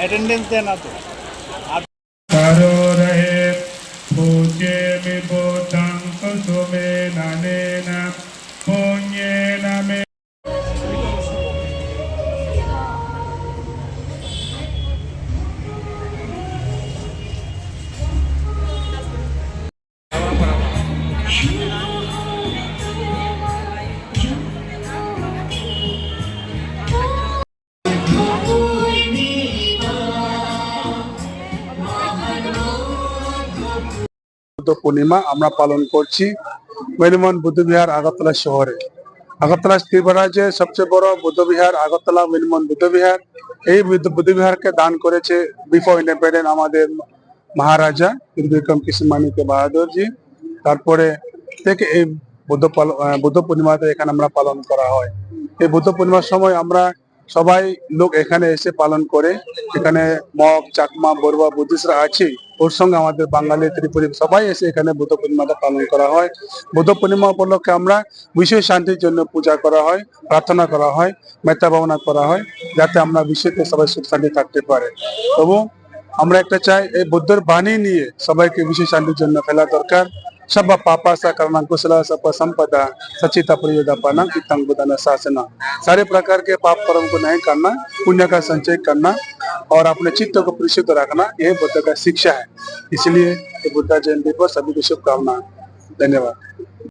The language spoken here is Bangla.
अटेंडेंस देना तो करो रहे पूज्य विभूतं कुसुमे ननेन पुण्येन मे বুদ্ধ পূর্ণিমা আমরা পালন করছি মেরিমন বুদ্ধবিহার আগরতলা শহরে। আগরতলা ত্রিপুরাজ্যের সবচেয়ে বড় বুদ্ধবিহার আগরতলা মেরিমন বুদ্ধবিহার। এই বুদ্ধবিহারকে দান করেছে বিফোর ইন্ডিপেন্ডেন্ট আমাদের মহারাজা বিক্রম কৃষ্ণ মানিক্য বাহাদুর জি। তারপরে থেকে এই বুদ্ধ পূর্ণিমাতে এখানে আমরা পালন করা হয়। এই বুদ্ধ পূর্ণিমার সময় আমরা সবাই লোক এখানে এসে পালন করে। এখানে মগ, চাকমা, বড়ুয়া, বুদ্ধিস্টরা আছে, ওর সঙ্গে আমাদের বাঙালি, ত্রিপুরী সবাই এসে এখানে বুদ্ধ পূর্ণিমাটা পালন করা হয়। বুদ্ধ পূর্ণিমা উপলক্ষে আমরা বিশ্ব শান্তির জন্য পূজা করা হয়, প্রার্থনা করা হয়, মেত্তা ভাবনা করা হয়, যাতে আমরা বিশ্বতে সবাই সুখ শান্তি থাকতে পারে। তবু আমরা একটা চাই, এই বুদ্ধের বাণী নিয়ে সবাইকে বিশ্ব শান্তির জন্য ফেলা দরকার। सब पापा सा करना कुशल सब संपदा सचिता प्रयोदापना इतंग बुदाना शासना। सारे प्रकार के पाप कर्म को नहीं करना, पुण्य का संचय करना और अपने चित्त को परिशुद्ध रखना, यह बुद्ध का शिक्षा है। इसलिए बुद्ध जयंती पर सभी को शुभकामनाएं। धन्यवाद।